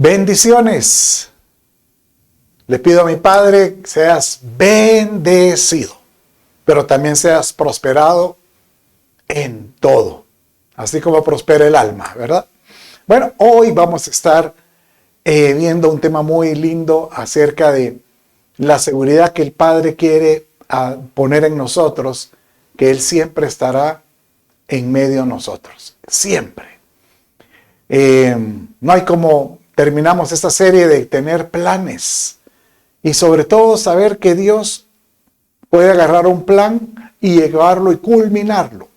Bendiciones. Le pido a mi Padre que seas bendecido, pero también seas prosperado en todo, así como prospera el alma, ¿verdad? Bueno, hoy vamos a estar viendo un tema muy lindo acerca de la seguridad que el Padre quiere poner en nosotros, que Él siempre estará en medio de nosotros, siempre. No hay como terminamos esta serie de tener planes y sobre todo saber que Dios puede agarrar un plan y llevarlo y culminarlo.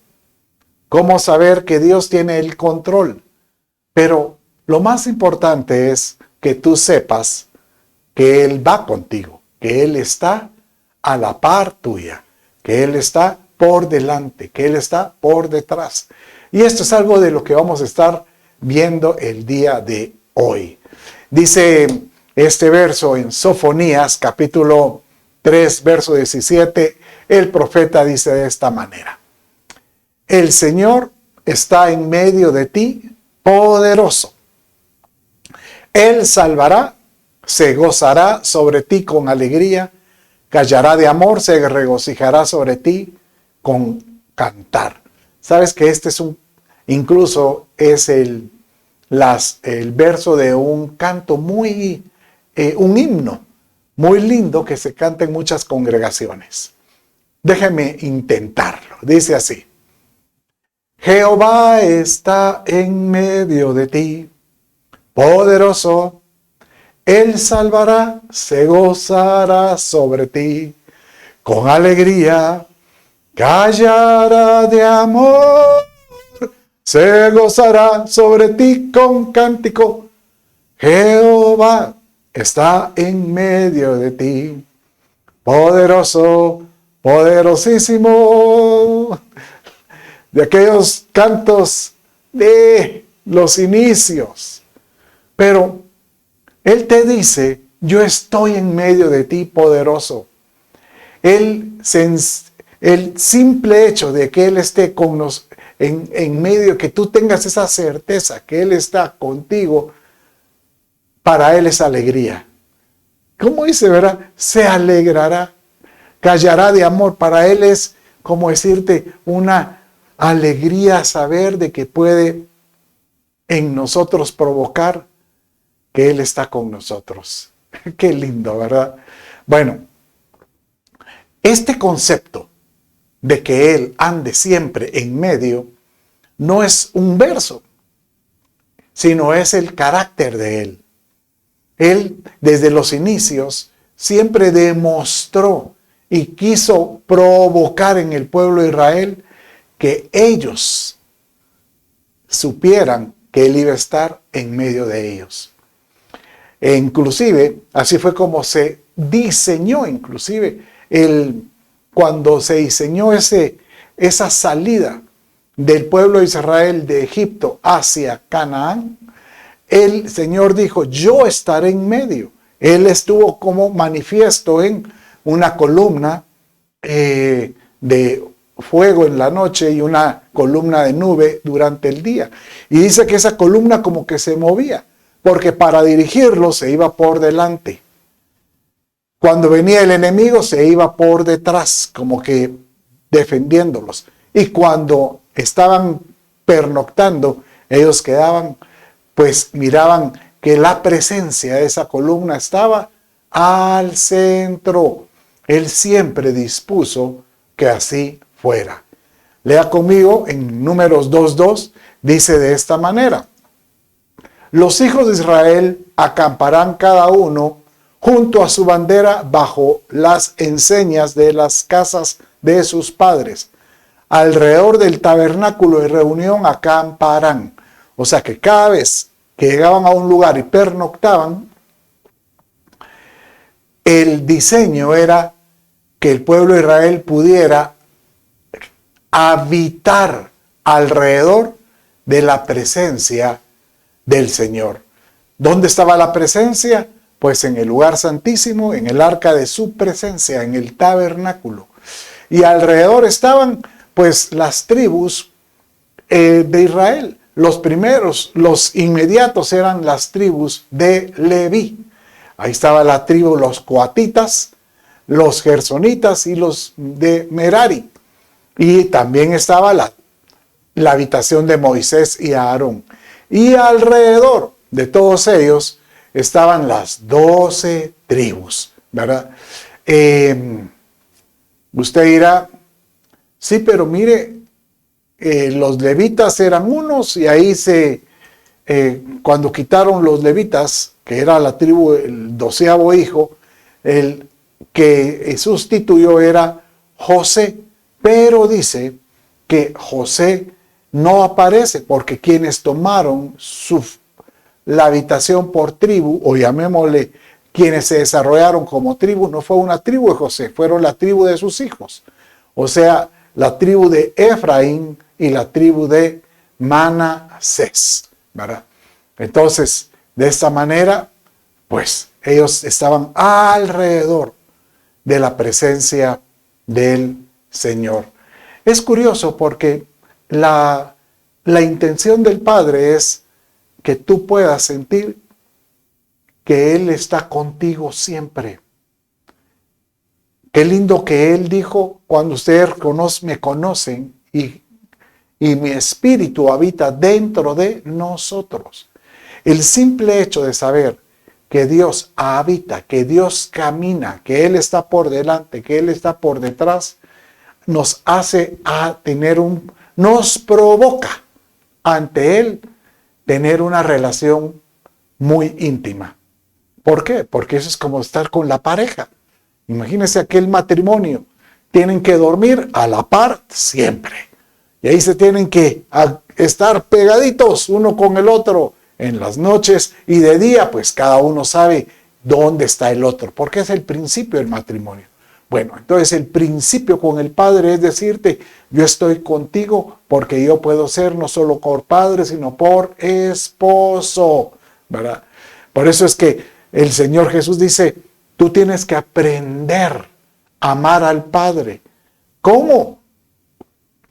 Cómo saber que Dios tiene el control. Pero lo más importante es que tú sepas que Él va contigo, que Él está a la par tuya, que Él está por delante, que Él está por detrás. Y esto es algo de lo que vamos a estar viendo el día de hoy. Dice este verso en Sofonías, capítulo 3, verso 17, el profeta dice de esta manera: el Señor está en medio de ti, poderoso. Él salvará, se gozará sobre ti con alegría, callará de amor, se regocijará sobre ti con cantar. Sabes que este es incluso es el verso de un canto muy, un himno muy lindo que se canta en muchas congregaciones. Déjeme intentarlo. Dice así: Jehová está en medio de ti, poderoso. Él salvará, se gozará sobre ti con alegría, callará de amor, se gozará sobre ti con cántico. Jehová está en medio de ti, poderoso, poderosísimo. De aquellos cantos de los inicios. Pero Él te dice: yo estoy en medio de ti, poderoso. El simple hecho de que Él esté con nosotros, en medio, que tú tengas esa certeza que Él está contigo, para Él es alegría. ¿Cómo dice, verdad? Se alegrará, callará de amor. Para Él es como decirte una alegría saber de que puede en nosotros provocar que Él está con nosotros. Qué lindo, ¿verdad? Bueno, este concepto de que Él ande siempre en medio no es un verso, sino es el carácter de Él. Él, desde los inicios, siempre demostró y quiso provocar en el pueblo de Israel que ellos supieran que Él iba a estar en medio de ellos. E inclusive, así fue como se diseñó, cuando se diseñó esa salida del pueblo de Israel de Egipto hacia Canaán, el Señor dijo: yo estaré en medio. Él estuvo como manifiesto en una columna de fuego en la noche y una columna de nube durante el día. Y dice que esa columna como que se movía, porque para dirigirlo se iba por delante. Cuando venía el enemigo se iba por detrás, como que defendiéndolos. Y cuando estaban pernoctando, ellos quedaban, pues miraban que la presencia de esa columna estaba al centro. Él siempre dispuso que así fuera. Lea conmigo en Números 2:2, dice de esta manera: los hijos de Israel acamparán cada uno junto a su bandera bajo las enseñas de las casas de sus padres. Alrededor del tabernáculo de reunión acamparán. O sea que cada vez que llegaban a un lugar y pernoctaban, el diseño era que el pueblo de Israel pudiera habitar alrededor de la presencia del Señor. ¿Dónde estaba la presencia? Pues en el lugar santísimo, en el arca de su presencia, en el tabernáculo. Y alrededor estaban pues las tribus de Israel, los primeros, los inmediatos eran las tribus de Leví. Ahí estaba la tribu, los coatitas, los gersonitas y los de Merari. Y también estaba la habitación de Moisés y Aarón. Y alrededor de todos ellos estaban las 12 tribus, ¿verdad? Usted dirá, sí, pero mire, los levitas eran unos y ahí cuando quitaron los levitas, que era la tribu, el 12º hijo, el que sustituyó era José, pero dice que José no aparece porque quienes tomaron la habitación por tribu, o llamémosle quienes se desarrollaron como tribu, no fue una tribu de José, fueron la tribu de sus hijos. O sea, la tribu de Efraín y la tribu de Manasés, ¿verdad? Entonces, de esta manera, pues ellos estaban alrededor de la presencia del Señor. Es curioso porque la intención del Padre es que tú puedas sentir que Él está contigo siempre. Qué lindo que Él dijo, cuando ustedes me conocen y mi espíritu habita dentro de nosotros. El simple hecho de saber que Dios habita, que Dios camina, que Él está por delante, que Él está por detrás, nos hace nos provoca ante Él tener una relación muy íntima. ¿Por qué? Porque eso es como estar con la pareja. Imagínense aquel matrimonio. Tienen que dormir a la par siempre. Y ahí se tienen que estar pegaditos uno con el otro en las noches, y de día pues cada uno sabe dónde está el otro, porque es el principio del matrimonio. Bueno, entonces el principio con el Padre es decirte, yo estoy contigo porque yo puedo ser no solo por padre, sino por esposo, ¿verdad? Por eso es que el Señor Jesús dice, tú tienes que aprender a amar al Padre. ¿Cómo?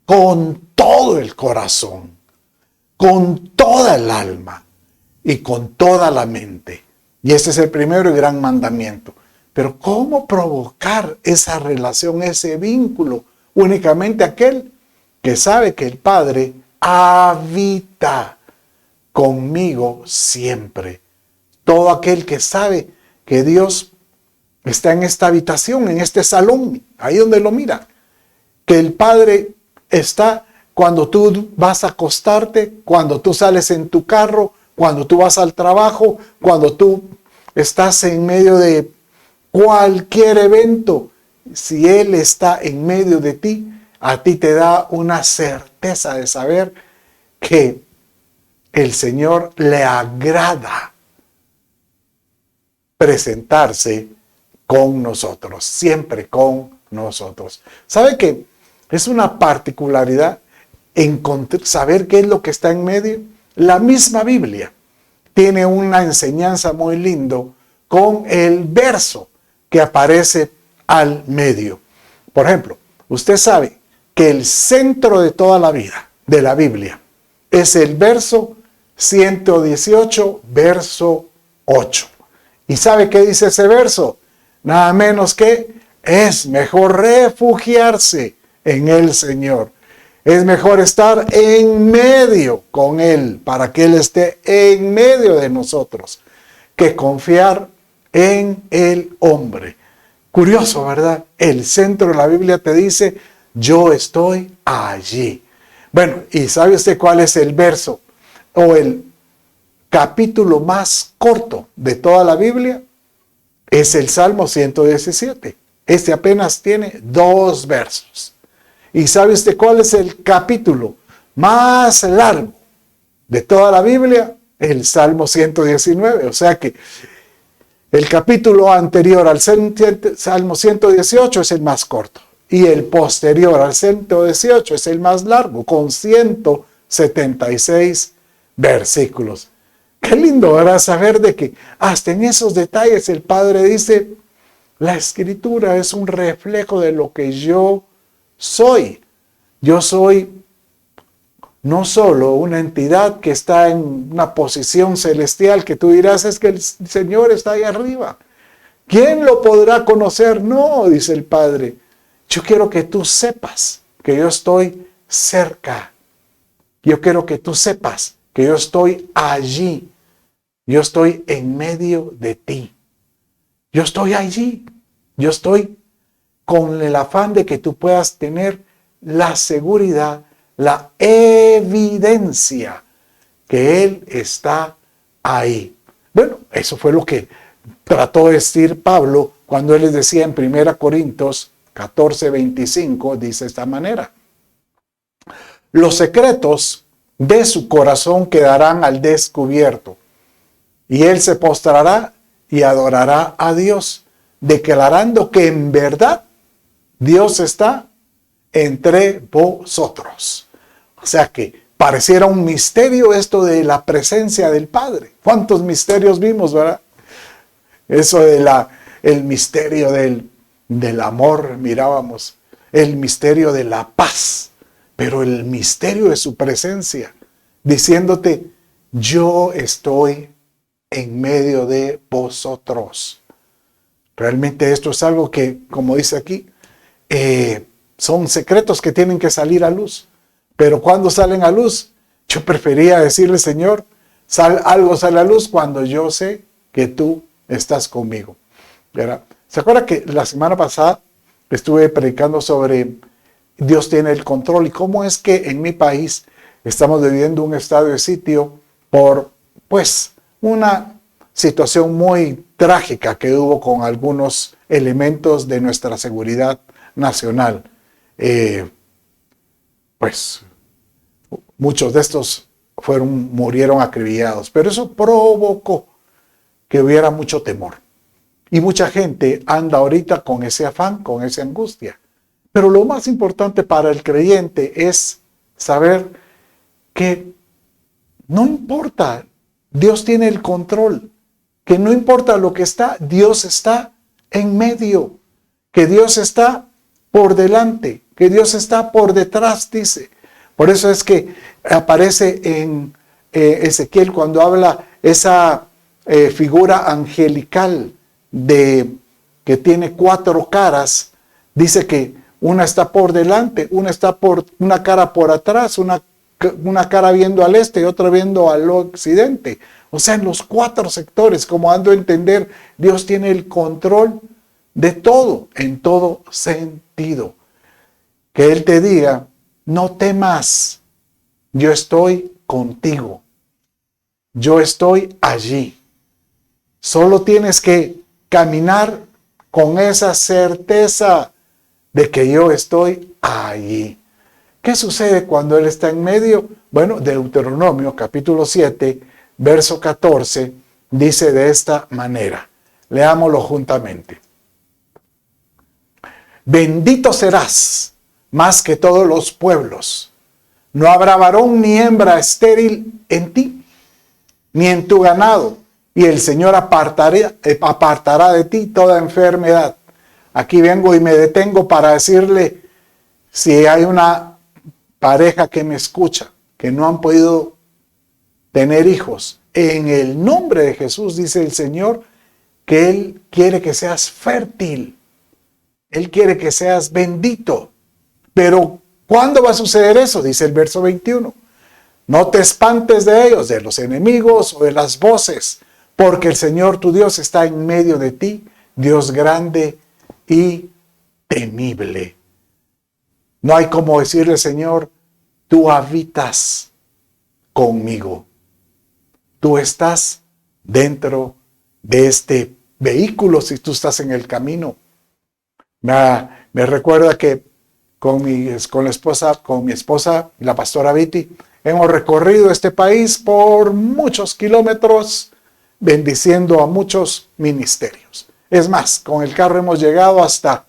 Con todo el corazón, con toda el alma y con toda la mente. Y este es el primero y gran mandamiento. Pero ¿cómo provocar esa relación, ese vínculo? Únicamente aquel que sabe que el Padre habita conmigo siempre. Todo aquel que sabe que Dios está en esta habitación, en este salón, ahí donde lo mira. Que el Padre está cuando tú vas a acostarte, cuando tú sales en tu carro, cuando tú vas al trabajo, cuando tú estás en medio de cualquier evento. Si Él está en medio de ti, a ti te da una certeza de saber que el Señor le agrada presentarse con nosotros, siempre con nosotros. ¿Sabe qué? Es una particularidad saber qué es lo que está en medio. La misma Biblia tiene una enseñanza muy lindo con el verso que aparece al medio. Por ejemplo, usted sabe que el centro de toda la vida, de la Biblia, es el verso 118, verso 8. ¿Y sabe qué dice ese verso? Nada menos que es mejor refugiarse en el Señor. Es mejor estar en medio con Él, para que Él esté en medio de nosotros, que confiar en el hombre. Curioso, ¿verdad? El centro de la Biblia te dice, yo estoy allí. Bueno, ¿y sabe usted cuál es el verso o el capítulo más corto de toda la Biblia? Es el Salmo 117. Este apenas tiene 2 versos. ¿Y sabe usted cuál es el capítulo más largo de toda la Biblia? El Salmo 119. O sea que el capítulo anterior al Salmo 118 es el más corto. Y el posterior al 118 es el más largo, con 176 versículos. Qué lindo, ¿verdad? Saber de que hasta en esos detalles el Padre dice, la Escritura es un reflejo de lo que yo soy. Yo soy no solo una entidad que está en una posición celestial que tú dirás es que el Señor está ahí arriba. ¿Quién lo podrá conocer? No, dice el Padre. Yo quiero que tú sepas que yo estoy cerca. Yo quiero que tú sepas que yo estoy allí. Yo estoy en medio de ti. Yo estoy allí. Yo estoy con el afán de que tú puedas tener la seguridad, la evidencia que Él está ahí. Bueno, eso fue lo que trató de decir Pablo cuando él les decía en 1 Corintios 14:25, dice de esta manera: los secretos de su corazón quedarán al descubierto, y él se postrará y adorará a Dios, declarando que en verdad Dios está entre vosotros. O sea que pareciera un misterio esto de la presencia del Padre. ¿Cuántos misterios vimos, verdad? Eso de el misterio del amor, mirábamos, el misterio de la paz, pero el misterio de su presencia, diciéndote, yo estoy en medio de vosotros. Realmente esto es algo que, como dice aquí, son secretos que tienen que salir a luz. Pero cuando salen a luz, yo prefería decirle, Señor, algo sale a luz cuando yo sé que tú estás conmigo. ¿Verdad? ¿Se acuerda que la semana pasada estuve predicando sobre Dios tiene el control y cómo es que en mi país estamos viviendo un estado de sitio por, pues, una situación muy trágica que hubo con algunos elementos de nuestra seguridad nacional? Pues muchos de estos murieron acribillados, pero eso provocó que hubiera mucho temor. Y mucha gente anda ahorita con ese afán, con esa angustia. Pero lo más importante para el creyente es saber que no importa, Dios tiene el control, que no importa lo que está, Dios está en medio, que Dios está por delante, que Dios está por detrás, dice. Por eso es que aparece en Ezequiel cuando habla esa figura angelical que tiene 4 caras, dice que una está por delante, una cara por atrás, una cara viendo al este y otra viendo al occidente. O sea, en los 4 sectores, como dando a entender, Dios tiene el control de todo, en todo sentido. Que Él te diga, no temas, yo estoy contigo, yo estoy allí. Solo tienes que caminar con esa certeza de que yo estoy allí. ¿Qué sucede cuando Él está en medio? Bueno, Deuteronomio capítulo 7, verso 14, dice de esta manera. Leámoslo juntamente. Bendito serás más que todos los pueblos. No habrá varón ni hembra estéril en ti, ni en tu ganado. Y el Señor apartará de ti toda enfermedad. Aquí vengo y me detengo para decirle, si hay una pareja que me escucha, que no han podido tener hijos, en el nombre de Jesús dice el Señor que Él quiere que seas fértil. Él quiere que seas bendito. Pero ¿cuándo va a suceder eso? Dice el verso 21. No te espantes de ellos, de los enemigos o de las voces, porque el Señor tu Dios está en medio de ti, Dios grande y temible. No hay como decirle, Señor, tú habitas conmigo. Tú estás dentro de este vehículo si tú estás en el camino. Me recuerda que con mi esposa, la pastora Viti, hemos recorrido este país por muchos kilómetros, bendiciendo a muchos ministerios. Es más, con el carro hemos llegado hasta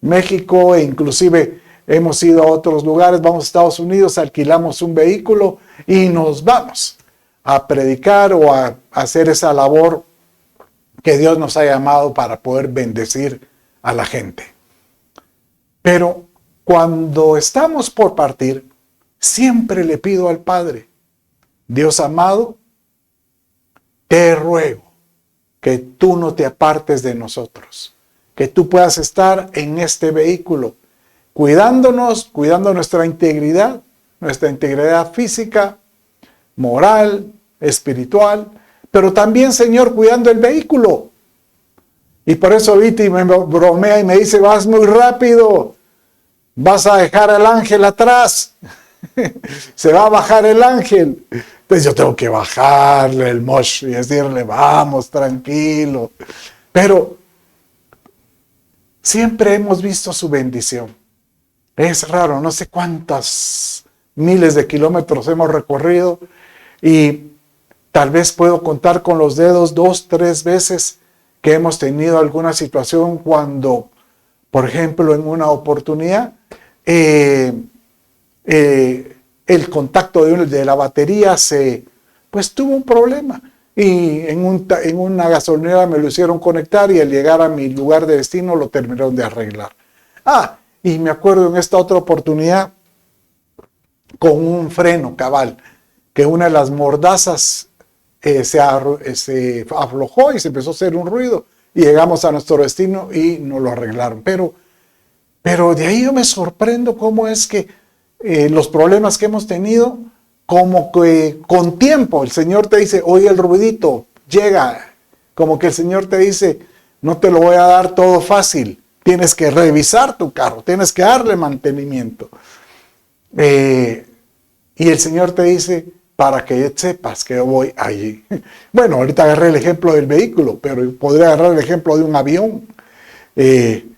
México e inclusive hemos ido a otros lugares, vamos a Estados Unidos, alquilamos un vehículo y nos vamos a predicar o a hacer esa labor que Dios nos ha llamado para poder bendecir a la gente. Pero cuando estamos por partir, siempre le pido al Padre, Dios amado, te ruego que tú no te apartes de nosotros, que tú puedas estar en este vehículo, cuidándonos, cuidando nuestra integridad física, moral, espiritual, pero también, Señor, cuidando el vehículo. Y por eso Viti me bromea y me dice, vas muy rápido, vas a dejar al ángel atrás, se va a bajar el ángel. Entonces yo tengo que bajarle el mosh y decirle, vamos, tranquilo. Pero siempre hemos visto su bendición. Es raro, no sé cuántas miles de kilómetros hemos recorrido y tal vez puedo contar con los dedos 2, 3 veces que hemos tenido alguna situación cuando, por ejemplo, en una oportunidad, el contacto de la batería tuvo un problema y en una gasolinera me lo hicieron conectar y al llegar a mi lugar de destino lo terminaron de arreglar. Y me acuerdo en esta otra oportunidad con un freno cabal, que una de las mordazas se aflojó y se empezó a hacer un ruido y llegamos a nuestro destino y nos lo arreglaron. Pero de ahí yo me sorprendo cómo es que los problemas que hemos tenido, como que con tiempo el Señor te dice, oye, el ruidito llega, como que el Señor te dice, no te lo voy a dar todo fácil, tienes que revisar tu carro, tienes que darle mantenimiento. Y el Señor te dice, para que sepas que yo voy allí. Bueno, ahorita agarré el ejemplo del vehículo, pero podría agarrar el ejemplo de un avión. El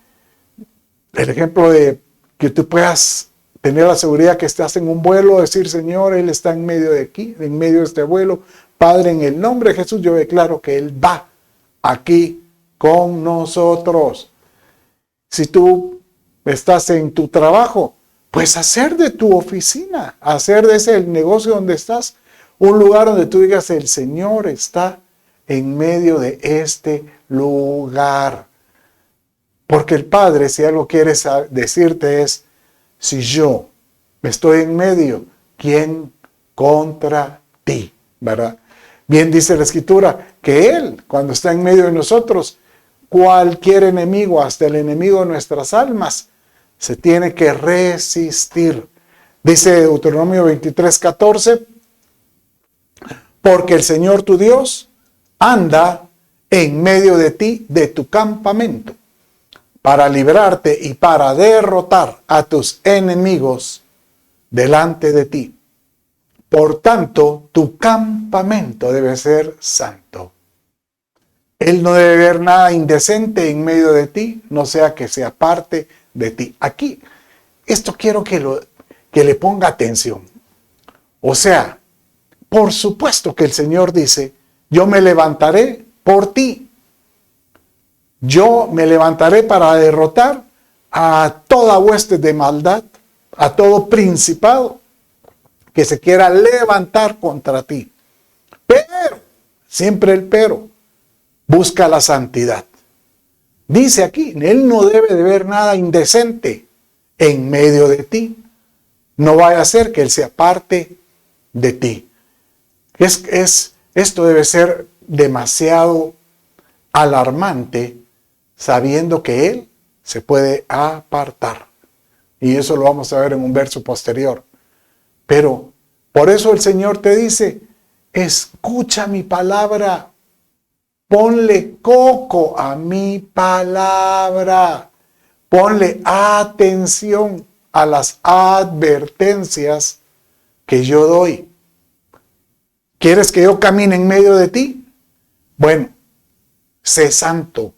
ejemplo de que tú puedas tener la seguridad que estás en un vuelo, decir, Señor, Él está en medio de aquí, en medio de este vuelo. Padre, en el nombre de Jesús, yo declaro que Él va aquí con nosotros. Si tú estás en tu trabajo, pues hacer de tu oficina, hacer de ese el negocio donde estás, un lugar donde tú digas, el Señor está en medio de este lugar. Porque el Padre, si algo quiere decirte es, si yo estoy en medio, ¿quién contra ti? ¿Verdad? Bien dice la Escritura que Él, cuando está en medio de nosotros, cualquier enemigo, hasta el enemigo de nuestras almas, se tiene que resistir. Dice Deuteronomio 23:14, porque el Señor tu Dios anda en medio de ti, de tu campamento, para librarte y para derrotar a tus enemigos delante de ti. Por tanto, tu campamento debe ser santo. Él no debe ver nada indecente en medio de ti, no sea que se aparte de ti. Aquí, esto quiero que le ponga atención. O sea, por supuesto que el Señor dice, yo me levantaré por ti. Yo me levantaré para derrotar a toda hueste de maldad, a todo principado que se quiera levantar contra ti. Pero, siempre el pero, busca la santidad. Dice aquí, Él no debe de ver nada indecente en medio de ti. No vaya a ser que Él se aparte de ti. Esto debe ser demasiado alarmante, sabiendo que Él se puede apartar. Y eso lo vamos a ver en un verso posterior. Pero por eso el Señor te dice, escucha mi palabra, ponle coco a mi palabra, ponle atención a las advertencias que yo doy. ¿Quieres que yo camine en medio de ti? Bueno, sé santo.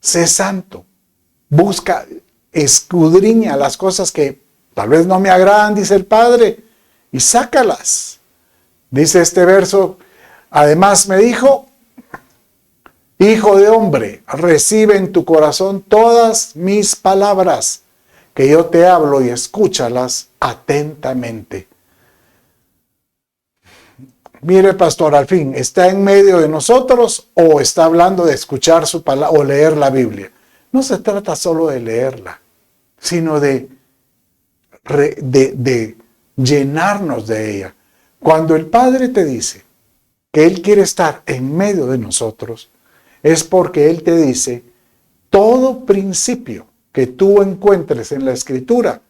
Sé santo. Busca, escudriña las cosas que tal vez no me agradan, dice el Padre, y sácalas. Dice este verso, además me dijo, hijo de hombre, recibe en tu corazón todas mis palabras, que yo te hablo y escúchalas atentamente. Mire, pastor, al fin, ¿está en medio de nosotros o está hablando de escuchar su palabra o leer la Biblia? No se trata solo de leerla, sino de llenarnos de ella. Cuando el Padre te dice que Él quiere estar en medio de nosotros, es porque Él te dice todo principio que tú encuentres en la Escritura.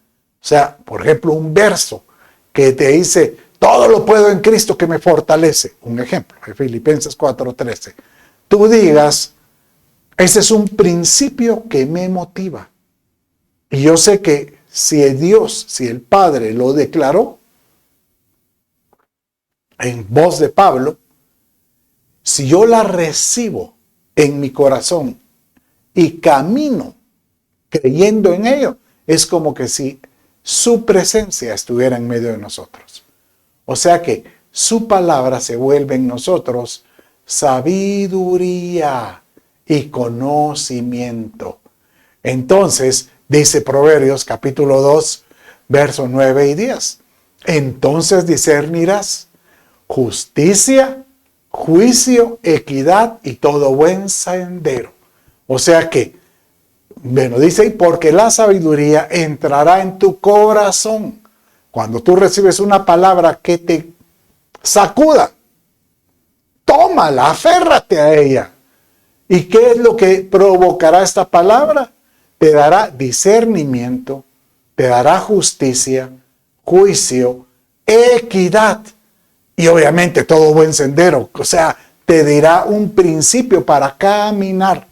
O sea, por ejemplo, un verso que te dice, todo lo puedo en Cristo que me fortalece. Un ejemplo, de Filipenses 4:13. Tú digas, ese es un principio que me motiva. Y yo sé que si Dios, si el Padre lo declaró en voz de Pablo, si yo la recibo en mi corazón y camino creyendo en ello, es como que si su presencia estuviera en medio de nosotros. O sea que su palabra se vuelve en nosotros sabiduría y conocimiento. Entonces, dice Proverbios capítulo 2, versos 9 y 10. Entonces discernirás justicia, juicio, equidad y todo buen sendero. O sea que, bueno, dice, porque la sabiduría entrará en tu corazón. Cuando tú recibes una palabra que te sacuda, tómala, aférrate a ella. ¿Y qué es lo que provocará esta palabra? Te dará discernimiento, te dará justicia, juicio, equidad y obviamente todo buen sendero. O sea, te dirá un principio para caminar.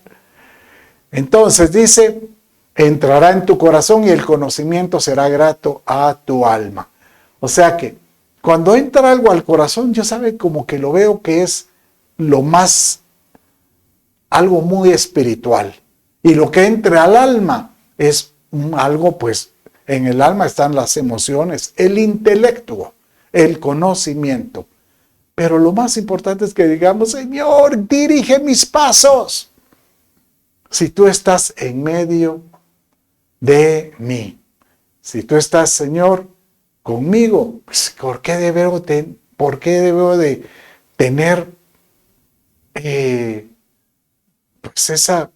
Entonces dice, entrará en tu corazón y el conocimiento será grato a tu alma. O sea que cuando entra algo al corazón, yo sabe como que lo veo que es lo más, algo muy espiritual. Y lo que entra al alma es algo, pues, en el alma están las emociones, el intelecto, el conocimiento. Pero lo más importante es que digamos, Señor, dirige mis pasos. Si tú estás en medio de mí, si tú estás, Señor, conmigo, pues, ¿por qué debo de tener pues esa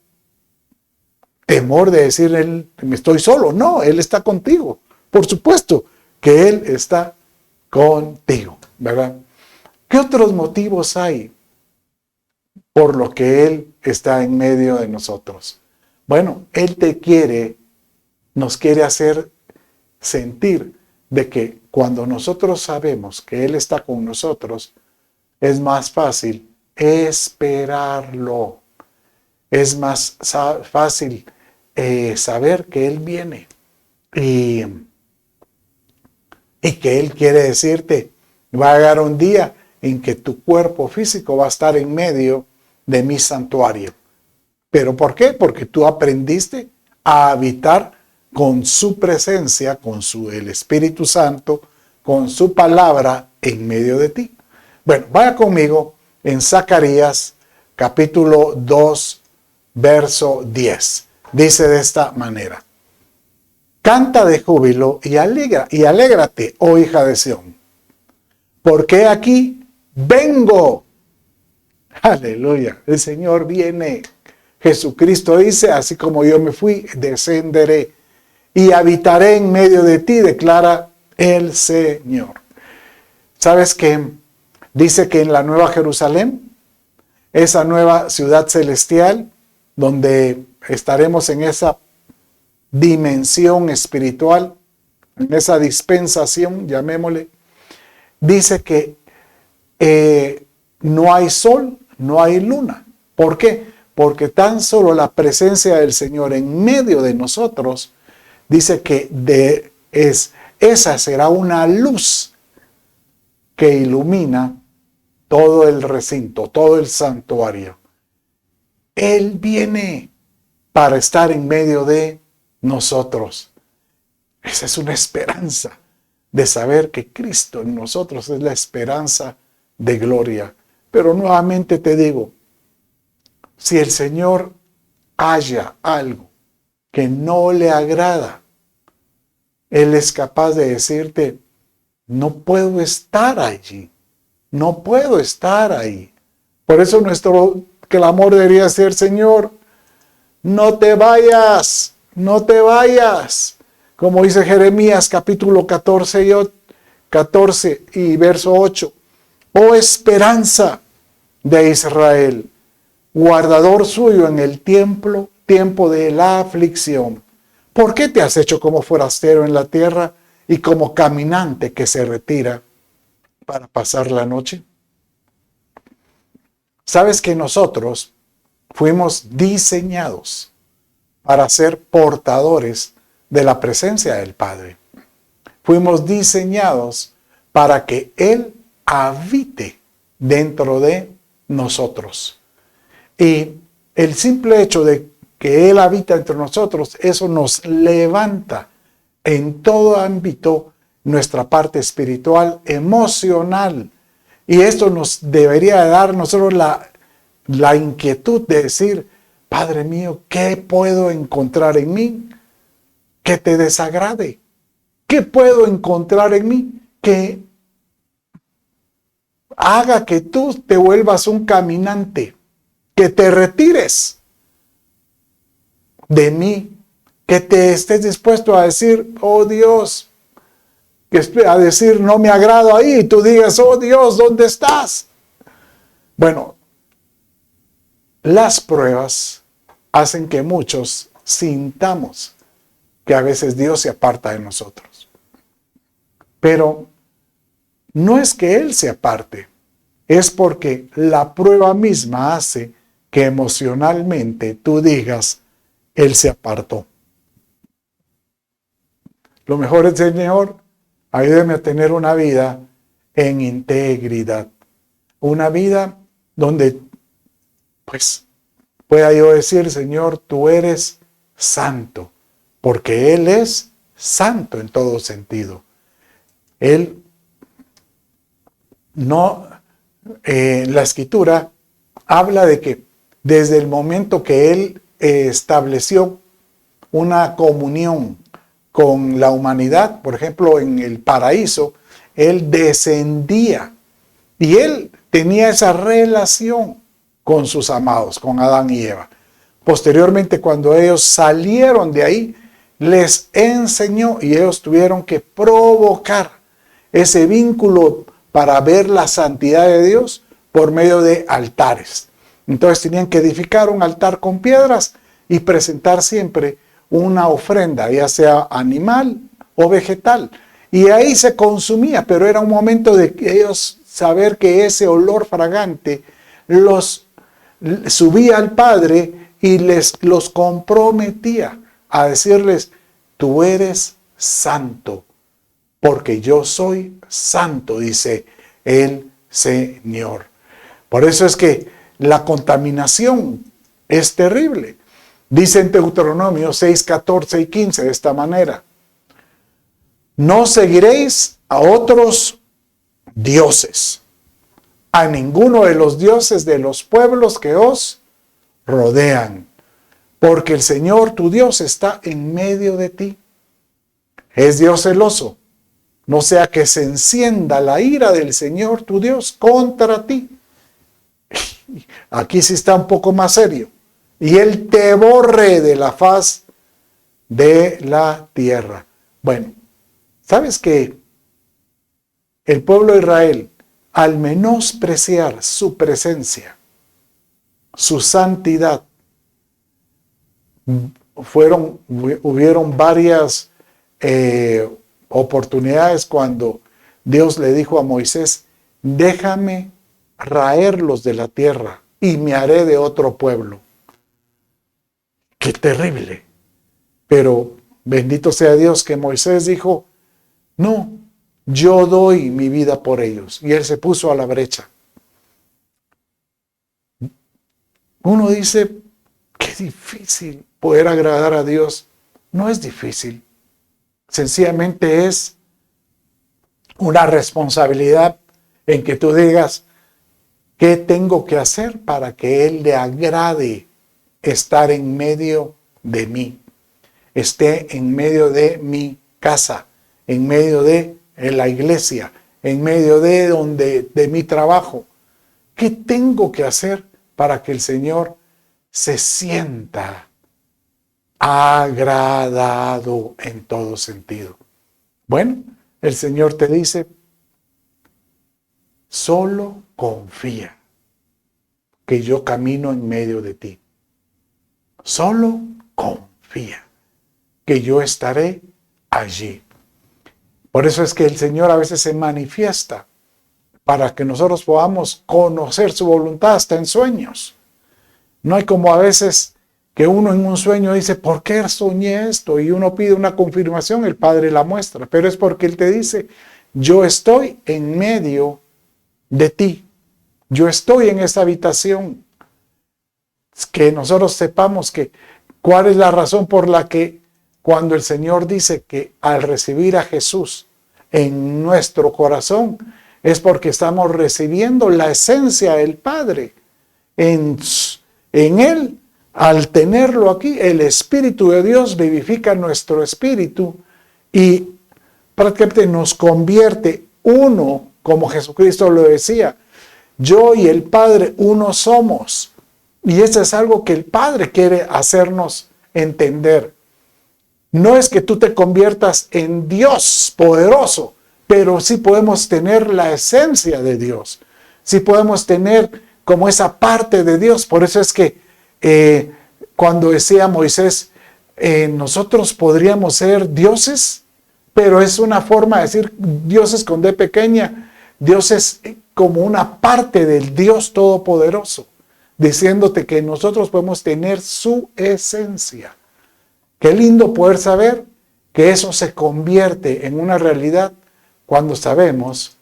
temor de decir, Él, estoy solo? No, Él está contigo. Por supuesto que Él está contigo, ¿verdad? ¿Qué otros motivos hay por lo que Él está en medio de nosotros? Bueno, Él nos quiere hacer sentir de que cuando nosotros sabemos que Él está con nosotros, es más fácil esperarlo. Es más fácil saber que Él viene y que Él quiere decirte, va a llegar un día en que tu cuerpo físico va a estar en medio de mi santuario. ¿Pero por qué? Porque tú aprendiste a habitar con su presencia, con el Espíritu Santo, con su palabra en medio de ti. Bueno, vaya conmigo en Zacarías capítulo 2, verso 10. Dice de esta manera: canta de júbilo y alégrate, oh hija de Sión, porque aquí vengo. Aleluya, el Señor viene. Jesucristo dice, así como yo me fui, descenderé y habitaré en medio de ti, declara el Señor. ¿Sabes qué? Dice que en la Nueva Jerusalén, esa nueva ciudad celestial, donde estaremos en esa dimensión espiritual, en esa dispensación, llamémosle, dice que no hay sol, no hay luna. ¿Por qué? Porque tan solo la presencia del Señor en medio de nosotros, dice que esa será una luz que ilumina todo el recinto, todo el santuario. Él viene para estar en medio de nosotros. Esa es una esperanza de saber que Cristo en nosotros es la esperanza de gloria. Pero nuevamente te digo, si el Señor haya algo que no le agrada, Él es capaz de decirte, no puedo estar allí, no puedo estar ahí. Por eso nuestro clamor debería ser, Señor, no te vayas, no te vayas. Como dice Jeremías capítulo 14 14 y verso 8. Oh esperanza de Israel, guardador suyo en el tiempo de la aflicción. ¿Por qué te has hecho como forastero en la tierra y como caminante que se retira para pasar la noche? Sabes que nosotros fuimos diseñados para ser portadores de la presencia del Padre. Fuimos diseñados para que Él habite dentro de nosotros. Y el simple hecho de que Él habita entre nosotros, eso nos levanta en todo ámbito nuestra parte espiritual, emocional. Y esto nos debería dar nosotros la inquietud de decir, Padre mío, ¿qué puedo encontrar en mí que te desagrade? ¿Qué puedo encontrar en mí que haga que tú te vuelvas un caminante, que te retires de mí, que te estés dispuesto a decir, oh Dios, a decir, no me agrado ahí, y tú digas, oh Dios, ¿dónde estás? Bueno, las pruebas hacen que muchos sintamos que a veces Dios se aparta de nosotros. Pero no es que Él se aparte, es porque la prueba misma hace que emocionalmente tú digas, Él se apartó. Lo mejor es, Señor, ayúdame a tener una vida en integridad. Una vida donde, pues, pueda yo decir, Señor, tú eres santo, porque Él es santo en todo sentido. Él no, la Escritura habla de que desde el momento que Él estableció una comunión con la humanidad, por ejemplo, en el paraíso, Él descendía y Él tenía esa relación con sus amados, con Adán y Eva. Posteriormente, cuando ellos salieron de ahí, les enseñó y ellos tuvieron que provocar ese vínculo para ver la santidad de Dios por medio de altares. Entonces tenían que edificar un altar con piedras y presentar siempre una ofrenda, ya sea animal o vegetal. Y ahí se consumía, pero era un momento de ellos saber que ese olor fragante los subía al Padre y los comprometía a decirles, tú eres santo, porque yo soy santo, dice el Señor. Por eso es que la contaminación es terrible. Dice en Deuteronomio 6, 14 y 15 de esta manera, no seguiréis a otros dioses, a ninguno de los dioses de los pueblos que os rodean, porque el Señor tu Dios está en medio de ti. Es Dios celoso, no sea que se encienda la ira del Señor tu Dios contra ti. Aquí sí está un poco más serio. Y Él te borre de la faz de la tierra. Bueno, ¿sabes qué? El pueblo de Israel, al menospreciar su presencia, su santidad, hubieron varias oportunidades cuando Dios le dijo a Moisés, déjame raerlos de la tierra y me haré de otro pueblo. ¡Qué terrible! Pero bendito sea Dios que Moisés dijo, no, yo doy mi vida por ellos. Y él se puso a la brecha. Uno dice, qué difícil poder agradar a Dios. No es difícil. Sencillamente es una responsabilidad en que tú digas, ¿qué tengo que hacer para que Él le agrade estar en medio de mí? Esté en medio de mi casa, en medio de la iglesia, en medio de mi trabajo. ¿Qué tengo que hacer para que el Señor se sienta agradado en todo sentido? Bueno, el Señor te dice, Solo confía que yo camino en medio de ti. Solo confía que yo estaré allí. Por eso es que el Señor a veces se manifiesta para que nosotros podamos conocer su voluntad hasta en sueños. No hay como a veces que uno en un sueño dice, ¿por qué soñé esto? Y uno pide una confirmación, el Padre la muestra. Pero es porque Él te dice, yo estoy en medio de ti. Yo estoy en esa habitación. Que nosotros sepamos que cuál es la razón por la que cuando el Señor dice que al recibir a Jesús en nuestro corazón, es porque estamos recibiendo la esencia del Padre. En Él, al tenerlo aquí, el Espíritu de Dios vivifica nuestro espíritu y prácticamente nos convierte uno, como Jesucristo lo decía. Yo y el Padre uno somos. Y eso es algo que el Padre quiere hacernos entender. No es que tú te conviertas en Dios poderoso, pero sí podemos tener la esencia de Dios. Sí podemos tener como esa parte de Dios. Por eso es que cuando decía Moisés, nosotros podríamos ser dioses, pero es una forma de decir dioses con D pequeña. Dios es como una parte del Dios todopoderoso, diciéndote que nosotros podemos tener su esencia. Qué lindo poder saber que eso se convierte en una realidad cuando sabemos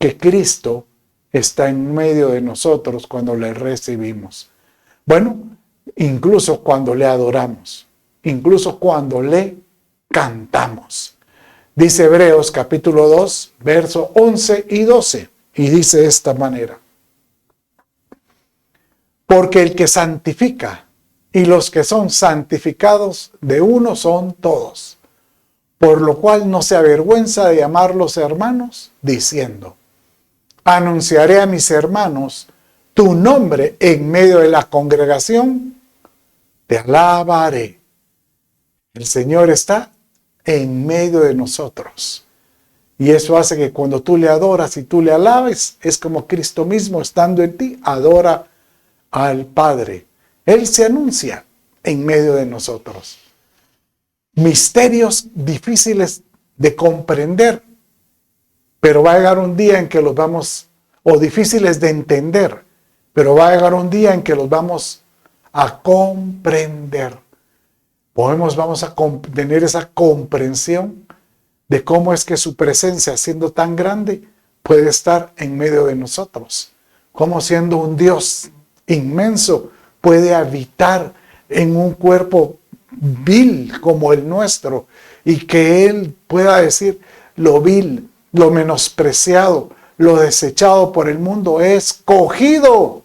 que Cristo está en medio de nosotros cuando le recibimos. Bueno, incluso cuando le adoramos, incluso cuando le cantamos. Dice Hebreos capítulo 2, versos 11 y 12, y dice de esta manera. Porque el que santifica y los que son santificados de uno son todos, por lo cual no se avergüenza de llamarlos hermanos, diciendo, anunciaré a mis hermanos tu nombre en medio de la congregación, te alabaré. El Señor está en medio de nosotros. Y eso hace que cuando tú le adoras y tú le alabes, es como Cristo mismo estando en ti, adora al Padre. Él se anuncia en medio de nosotros. Misterios difíciles de comprender, pero va a llegar un día en que los vamos, o difíciles de entender, pero va a llegar un día en que los vamos a comprender. Vamos a tener esa comprensión de cómo es que su presencia, siendo tan grande, puede estar en medio de nosotros. Cómo siendo un Dios inmenso, puede habitar en un cuerpo vil como el nuestro y que Él pueda decir lo vil, lo menospreciado, lo desechado por el mundo es escogido.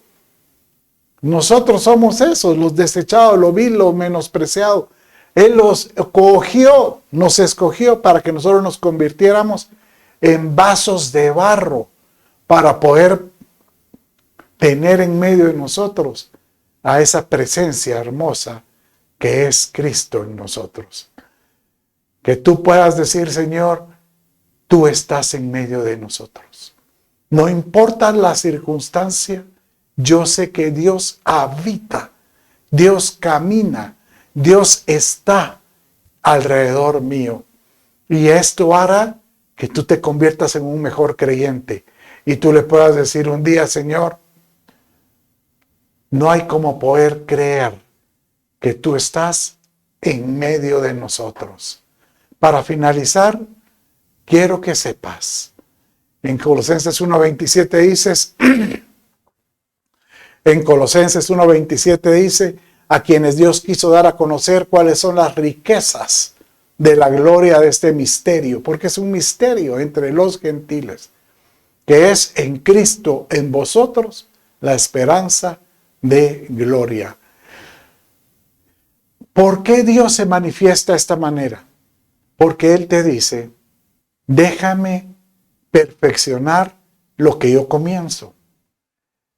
Nosotros somos esos, los desechados, lo vil, lo menospreciado. Él los escogió, nos escogió para que nosotros nos convirtiéramos en vasos de barro para poder tener en medio de nosotros a esa presencia hermosa que es Cristo en nosotros. Que tú puedas decir, Señor, tú estás en medio de nosotros. No importa la circunstancia, yo sé que Dios habita, Dios camina, Dios está alrededor mío. Y esto hará que tú te conviertas en un mejor creyente. Y tú le puedas decir un día, Señor, no hay como poder creer que tú estás en medio de nosotros. Para finalizar, quiero que sepas, en Colosenses 1:27 dices, en Colosenses 1:27 dice, a quienes Dios quiso dar a conocer cuáles son las riquezas de la gloria de este misterio, porque es un misterio entre los gentiles, que es en Cristo, en vosotros, la esperanza de gloria. ¿Por qué Dios se manifiesta de esta manera? Porque Él te dice, déjame perfeccionar lo que yo comienzo.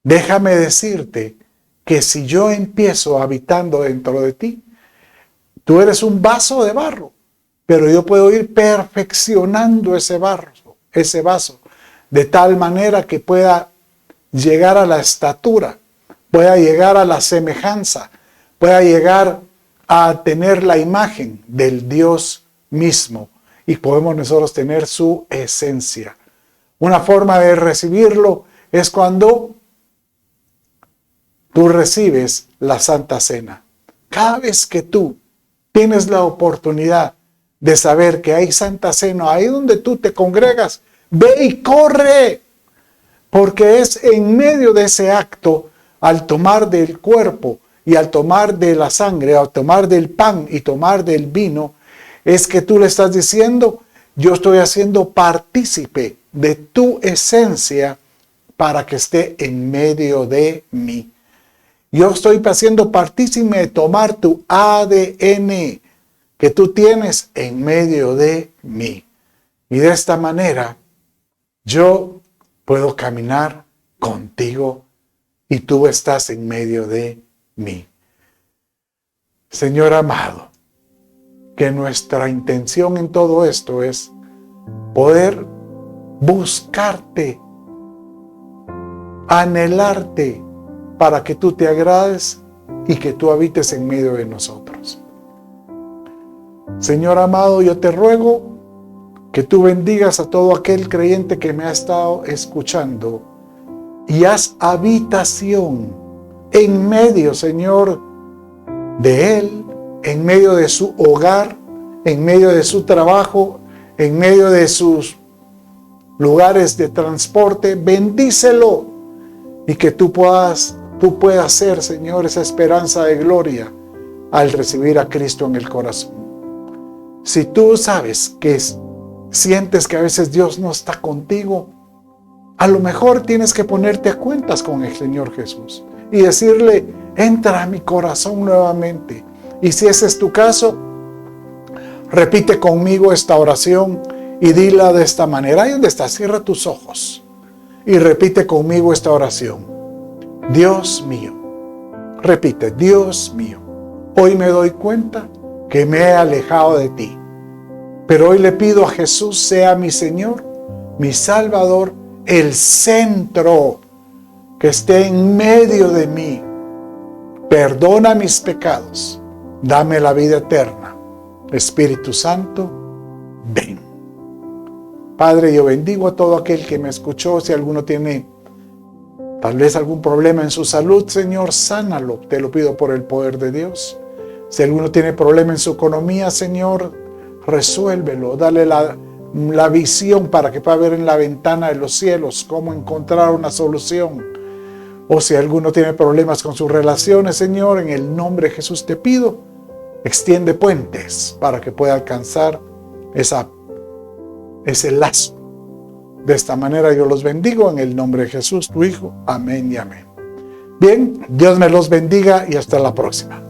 Déjame decirte que si yo empiezo habitando dentro de ti, tú eres un vaso de barro, pero yo puedo ir perfeccionando ese vaso, de tal manera que pueda llegar a la estatura, pueda llegar a la semejanza, pueda llegar a tener la imagen del Dios mismo, y podemos nosotros tener su esencia. Una forma de recibirlo es cuando tú recibes la Santa Cena. Cada vez que tú tienes la oportunidad de saber que hay Santa Cena, ahí donde tú te congregas, ve y corre, porque es en medio de ese acto, al tomar del cuerpo y al tomar de la sangre, al tomar del pan y tomar del vino, es que tú le estás diciendo, yo estoy haciendo partícipe de tu esencia para que esté en medio de mí. Yo estoy haciendo partícipe de tomar tu ADN que tú tienes en medio de mí. Y de esta manera, yo puedo caminar contigo y tú estás en medio de mí. Señor amado, que nuestra intención en todo esto es poder buscarte, anhelarte, para que tú te agrades y que tú habites en medio de nosotros. Señor amado, yo te ruego que tú bendigas a todo aquel creyente que me ha estado escuchando y haz habitación en medio, Señor, de él, en medio de su hogar, en medio de su trabajo, en medio de sus lugares de transporte. Bendícelo y que tú puedas ser, Señor, esa esperanza de gloria al recibir a Cristo en el corazón. Si tú sabes que sientes que a veces Dios no está contigo, a lo mejor tienes que ponerte a cuentas con el Señor Jesús y decirle, entra a mi corazón nuevamente. Y si ese es tu caso, repite conmigo esta oración y dila de esta manera. Ahí donde estás, cierra tus ojos y repite conmigo esta oración. Dios mío, repite, Dios mío, hoy me doy cuenta que me he alejado de ti, pero hoy le pido a Jesús sea mi Señor, mi Salvador, el centro, que esté en medio de mí. Perdona mis pecados, dame la vida eterna. Espíritu Santo, ven. Padre, yo bendigo a todo aquel que me escuchó. Si alguno tiene tal vez algún problema en su salud, Señor, sánalo. Te lo pido por el poder de Dios. Si alguno tiene problema en su economía, Señor, resuélvelo. Dale la visión para que pueda ver en la ventana de los cielos cómo encontrar una solución. O si alguno tiene problemas con sus relaciones, Señor, en el nombre de Jesús te pido, extiende puentes para que pueda alcanzar ese lazo. De esta manera yo los bendigo en el nombre de Jesús, tu Hijo. Amén y amén. Bien, Dios me los bendiga y hasta la próxima.